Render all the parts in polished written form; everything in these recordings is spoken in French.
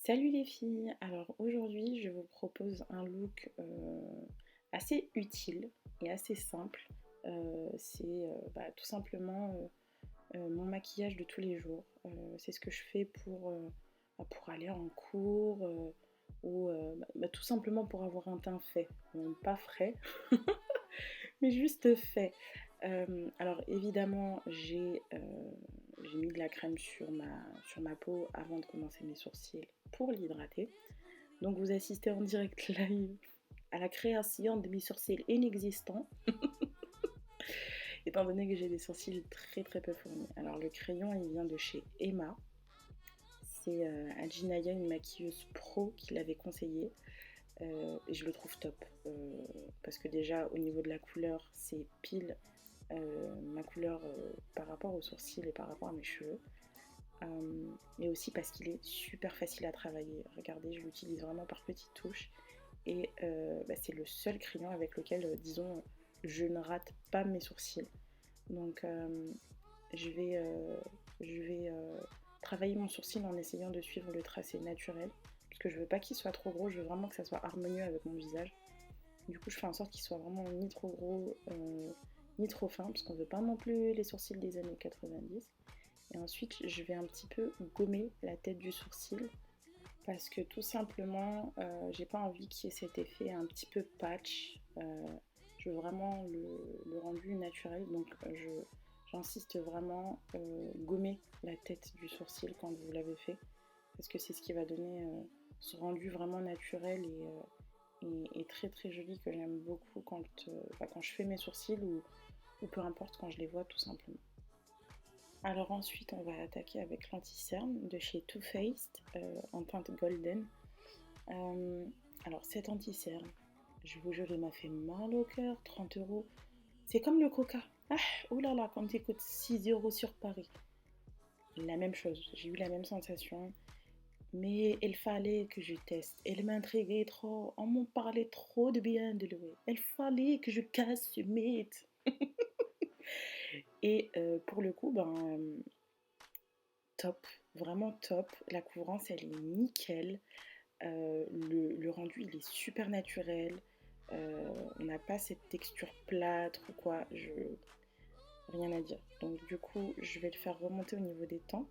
Salut les filles, alors aujourd'hui je vous propose un look assez utile et assez simple. C'est tout simplement mon maquillage de tous les jours. C'est ce que je fais pour aller en cours ou tout simplement pour avoir un teint fait. Bon, pas frais, mais juste fait. Alors évidemment j'ai mis de la crème sur ma peau avant de commencer mes sourcils pour l'hydrater. Donc vous assistez en direct live à la création de mes sourcils inexistants, étant donné que j'ai des sourcils très très peu fournis. Alors le crayon il vient de chez Emma. C'est Ajinaya, une maquilleuse pro, qui l'avait conseillé. Et je le trouve top. Parce que déjà au niveau de la couleur, c'est pile ma couleur par rapport aux sourcils et par rapport à mes cheveux. Mais aussi parce qu'il est super facile à travailler. Regardez, je l'utilise vraiment par petites touches. Et c'est le seul crayon avec lequel, disons, je ne rate pas mes sourcils. Donc je vais travailler mon sourcil en essayant de suivre le tracé naturel. Parce que je veux pas qu'il soit trop gros, je veux vraiment que ça soit harmonieux avec mon visage. Du coup je fais en sorte qu'il soit vraiment ni trop gros ni trop fin, parce qu'on veut pas non plus les sourcils des années 90. Et ensuite je vais un petit peu gommer la tête du sourcil parce que tout simplement j'ai pas envie qu'il y ait cet effet un petit peu patch. Je veux vraiment le rendu naturel, donc j'insiste vraiment gommer la tête du sourcil quand vous l'avez fait, parce que c'est ce qui va donner ce rendu vraiment naturel et très très joli que j'aime beaucoup quand je fais mes sourcils ou peu importe quand je les vois tout simplement. Alors ensuite on va attaquer avec l'anti-cerne de chez Too Faced en teinte golden. Euh, alors cet anti-cerne, je vous jure il m'a fait mal au cœur, 30 €. C'est comme le coca. Ah, oh là là, quand il coûte 6 € sur Paris. La même chose, j'ai eu la même sensation. Mais il fallait que je teste. Elle m'intriguait trop. On m'en parlait trop de bien de lui. Il fallait que je casse ce mythe. Et pour le coup, top, vraiment top. La couvrance, elle est nickel. Le rendu, il est super naturel. On n'a pas cette texture plâtre ou quoi. Rien à dire. Donc du coup, je vais le faire remonter au niveau des tempes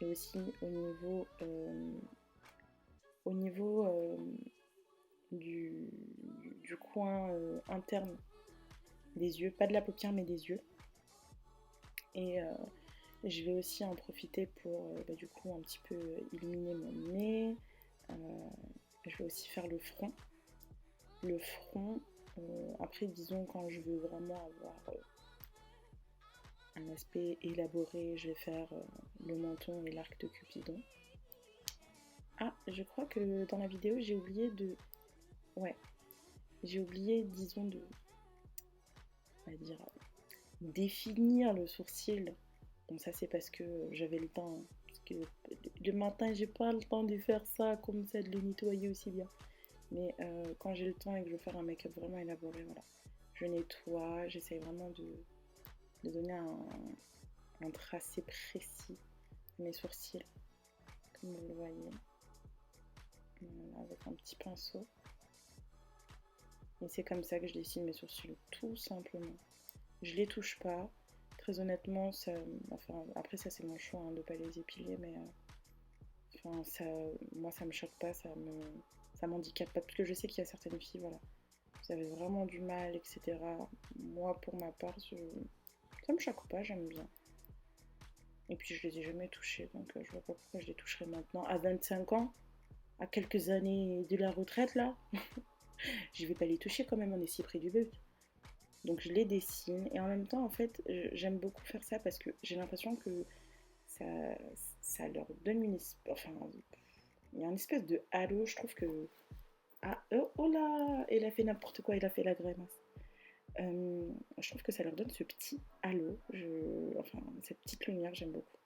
et aussi au niveau du, du coin interne des yeux, pas de la paupière mais des yeux. Et je vais aussi en profiter pour du coup un petit peu illuminer mon nez. Euh, je vais aussi faire le front. Le front, après disons quand je veux vraiment avoir un aspect élaboré, je vais faire le menton et l'arc de Cupidon. Ah, je crois que dans la vidéo j'ai oublié de... Ouais, j'ai oublié disons de... On va dire définir le sourcil. Bon, ça c'est parce que j'avais le temps. Parce que le matin, j'ai pas le temps de faire ça comme ça, de le nettoyer aussi bien. Mais quand j'ai le temps et que je veux faire un make-up vraiment élaboré, voilà, je nettoie, j'essaye vraiment de donner un tracé précis à mes sourcils, comme vous le voyez, voilà, avec un petit pinceau. Et c'est comme ça que je dessine mes sourcils, tout simplement. Je les touche pas. Très honnêtement, après ça c'est mon choix hein, de pas les épiler, mais moi ça me choque pas, ça m'handicape pas, parce que je sais qu'il y a certaines filles, voilà, vous avez vraiment du mal, etc. Moi pour ma part, ça me choque pas, j'aime bien. Et puis je les ai jamais touchés, donc je vois pas pourquoi je les toucherais maintenant, à 25 ans, à quelques années de la retraite là. Je vais pas les toucher quand même, on est si près du but. Donc je les dessine et en même temps en fait j'aime beaucoup faire ça parce que j'ai l'impression que ça, ça leur donne enfin il y a une espèce de halo, je trouve que oh là, il a fait n'importe quoi, il a fait la grimace. Je trouve que ça leur donne ce petit halo, enfin cette petite lumière, j'aime beaucoup.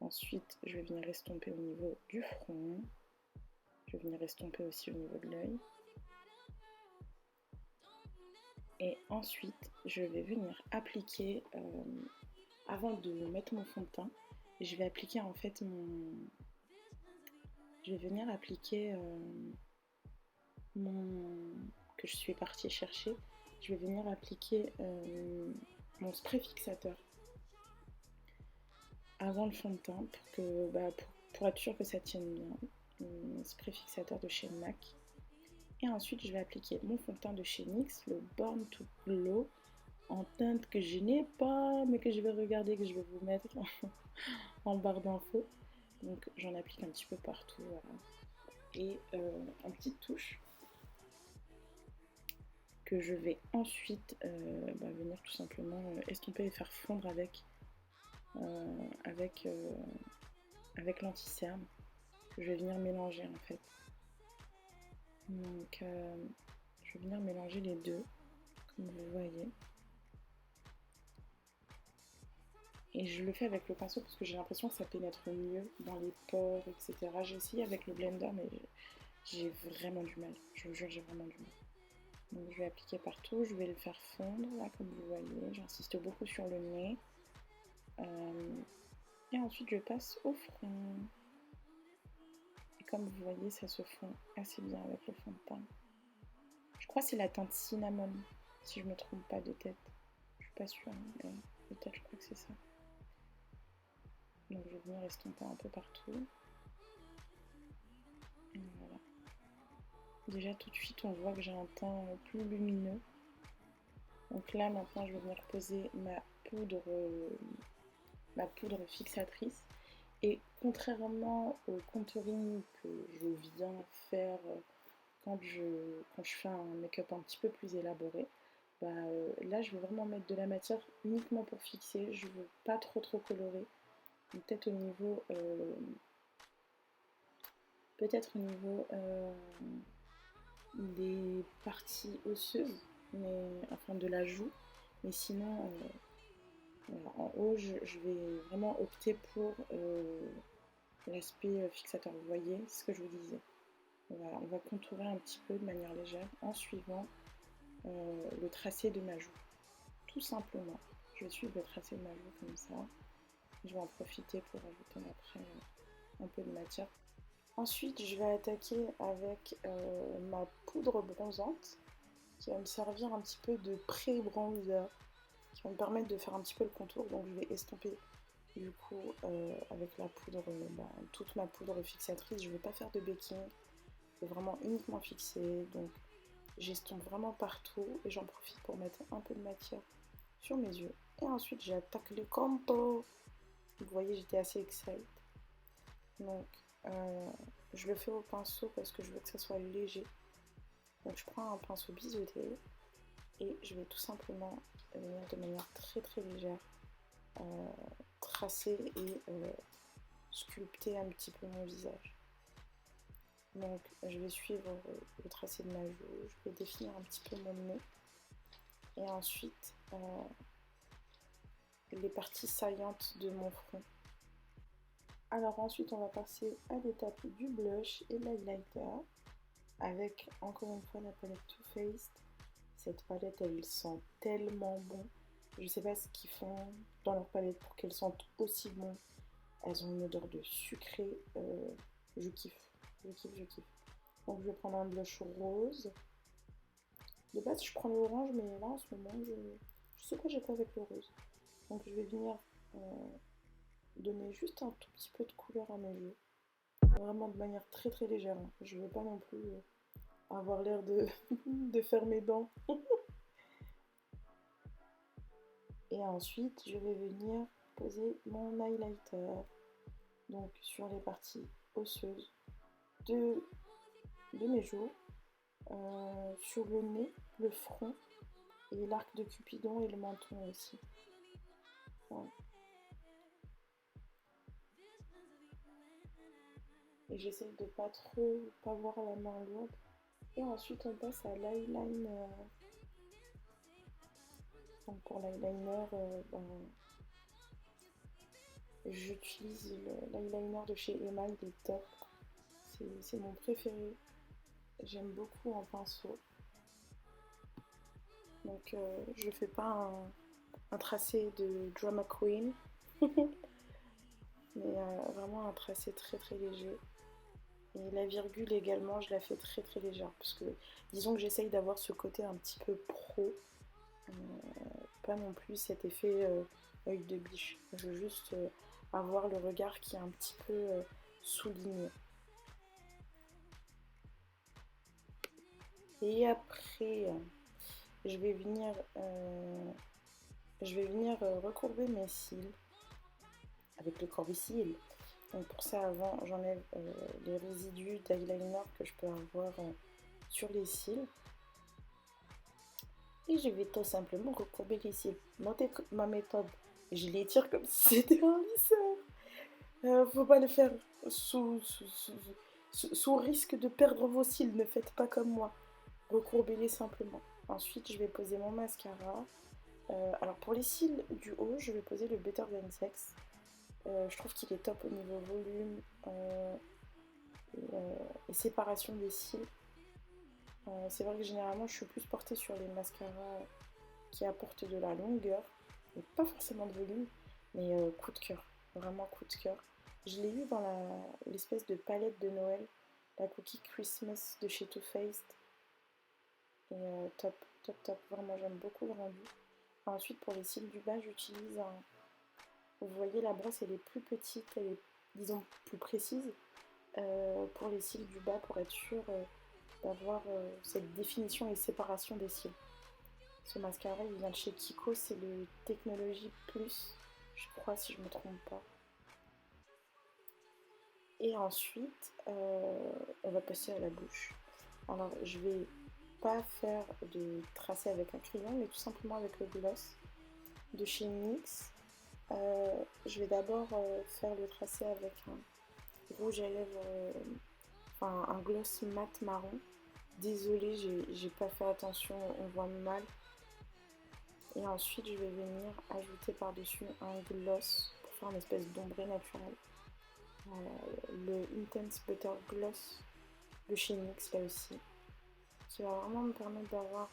Ensuite je vais venir estomper au niveau du front, je vais venir estomper aussi au niveau de l'œil. Et ensuite, je vais venir appliquer, avant de mettre mon fond de teint, je vais appliquer en fait je vais venir appliquer que je suis partie chercher. Je vais venir appliquer mon spray fixateur avant le fond de teint pour être sûr que ça tienne bien. Mon spray fixateur de chez MAC. Et ensuite, je vais appliquer mon fond de teint de chez NYX, le Born to Glow, en teinte que je n'ai pas, mais que je vais regarder, que je vais vous mettre en barre d'infos. Donc, j'en applique un petit peu partout. Voilà. Et en petite touche que je vais ensuite venir tout simplement estomper et faire fondre avec l'anti-cerne que je vais venir mélanger en fait. Donc je vais venir mélanger les deux comme vous voyez. Et je le fais avec le pinceau parce que j'ai l'impression que ça pénètre mieux dans les pores, etc. J'ai essayé avec le blender mais j'ai vraiment du mal. Je vous jure, j'ai vraiment du mal. Donc je vais appliquer partout, je vais le faire fondre là comme vous voyez. J'insiste beaucoup sur le nez. Et ensuite je passe au front. Et comme vous voyez, ça se fond assez bien avec le fond de teint. Je crois que c'est la teinte cinnamon, si je me trompe pas de tête. Je suis pas sûre, mais peut-être je crois que c'est ça. Donc je vais venir estomper un peu partout. Et voilà. Déjà tout de suite on voit que j'ai un teint plus lumineux. Donc là maintenant je vais venir poser ma poudre fixatrice. Et contrairement au contouring que je viens faire quand je fais un make-up un petit peu plus élaboré, là je vais vraiment mettre de la matière uniquement pour fixer. Je veux pas trop colorer. Peut-être au niveau des parties osseuses, enfin de la joue, mais sinon voilà, en haut je vais vraiment opter pour l'aspect fixateur. Vous voyez, c'est ce que je vous disais. Voilà, on va contourer un petit peu de manière légère en suivant le tracé de ma joue, tout simplement. Je vais suivre le tracé de ma joue comme ça. Je vais en profiter pour ajouter après un peu de matière. Ensuite, je vais attaquer avec ma poudre bronzante qui va me servir un petit peu de pré-bronzer, qui va me permettre de faire un petit peu le contour. Donc je vais estomper du coup avec la poudre, toute ma poudre fixatrice. Je ne vais pas faire de baking, je vais vraiment uniquement fixer. Donc j'estompe vraiment partout et j'en profite pour mettre un peu de matière sur mes yeux. Et ensuite j'attaque le contour. Vous voyez, j'étais assez excited. Donc je le fais au pinceau parce que je veux que ça soit léger. Donc je prends un pinceau biseauté et je vais tout simplement venir de manière très légère tracer et sculpter un petit peu mon visage. Donc je vais suivre le tracé de ma joue, je vais définir un petit peu mon nez et ensuite les parties saillantes de mon front. Alors ensuite on va passer à l'étape du blush et de l'highlighter avec encore une fois la palette Too Faced. Cette palette elle sent tellement bon. Je sais pas ce qu'ils font dans leur palette pour qu'elles sentent aussi bon. Elles ont une odeur de sucré. Je kiffe. Donc je vais prendre un blush rose. De base je prends l'orange mais là en ce moment je sais pas j'ai quoi avec le rose. Donc je vais venir donner juste un tout petit peu de couleur à mes yeux. Vraiment de manière très légère. Je veux pas non plus avoir l'air de faire mes dents. Et ensuite je vais venir poser mon highlighter. Donc sur les parties osseuses de mes joues, sur le nez, le front et l'arc de Cupidon et le menton aussi. Voilà. Et j'essaie de pas voir la main lourde. Et ensuite on passe à l'eyeliner. Donc pour l'eyeliner, j'utilise l'eyeliner de chez Emma, il est top. C'est mon préféré. J'aime beaucoup en pinceau. Donc je fais pas un tracé de Drama Queen. Mais vraiment un tracé très léger. Et la virgule également, je la fais très très légère parce que disons que j'essaye d'avoir ce côté un petit peu pro, euh, pas non plus cet effet œil de biche. Je veux juste avoir le regard qui est un petit peu souligné. Et après, je vais venir, recourber mes cils avec le courbis-cils. Donc pour ça, avant, j'enlève les résidus d'eyeliner que je peux avoir sur les cils. Et je vais tout simplement recourber les cils. Notez ma méthode. Je les tire comme si c'était un lisseur. Faut pas le faire sous risque de perdre vos cils. Ne faites pas comme moi. Recourbez-les simplement. Ensuite, je vais poser mon mascara. Alors pour les cils du haut, je vais poser le Better Than Sex. Je trouve qu'il est top au niveau volume et séparation des cils. C'est vrai que généralement je suis plus portée sur les mascaras qui apportent de la longueur et pas forcément de volume, mais coup de cœur, vraiment coup de cœur. Je l'ai eu dans l'espèce de palette de Noël, la Cookie Christmas de chez Too Faced. Et top, top, top, vraiment j'aime beaucoup le rendu. Ensuite pour les cils du bas, j'utilise un... Vous voyez la brosse elle est plus petite, elle est disons plus précise pour les cils du bas pour être sûr d'avoir cette définition et séparation des cils. Ce mascara il vient de chez Kiko, c'est le Technologie Plus, je crois si je ne me trompe pas. Et ensuite on va passer à la bouche. Alors je vais pas faire de tracé avec un crayon mais tout simplement avec le gloss de chez NYX. Je vais d'abord faire le tracé avec un rouge à lèvres, enfin un gloss mat marron. Désolée, j'ai pas fait attention, on voit mal. Et ensuite, je vais venir ajouter par-dessus un gloss pour faire une espèce d'ombré naturel. Le Intense Butter Gloss de chez NYX, là aussi. Qui va vraiment me permettre d'avoir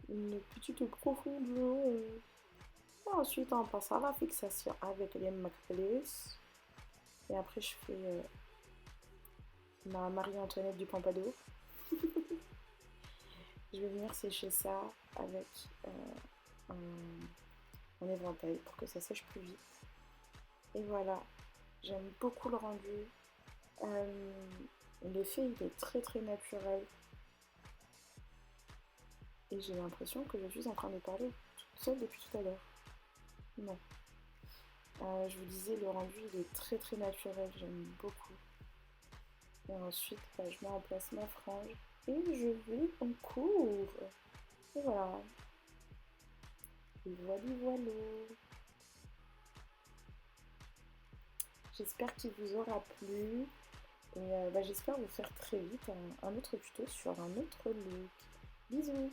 une petite profondeur. Et ensuite, on passe à la fixation avec les MAC Polish. Et après, je fais ma Marie-Antoinette du Pompadour. Je vais venir sécher ça avec un éventail pour que ça sèche plus vite. Et voilà, j'aime beaucoup le rendu. L'effet il est très très naturel. Et j'ai l'impression que je suis en train de parler toute seule depuis tout à l'heure. Non. Je vous disais, le rendu il est très très naturel, j'aime beaucoup. Et ensuite, je mets en place ma frange et je vais en cours. Et voilà. Et voilà. J'espère qu'il vous aura plu. Et j'espère vous faire très vite un autre tuto sur un autre look. Bisous.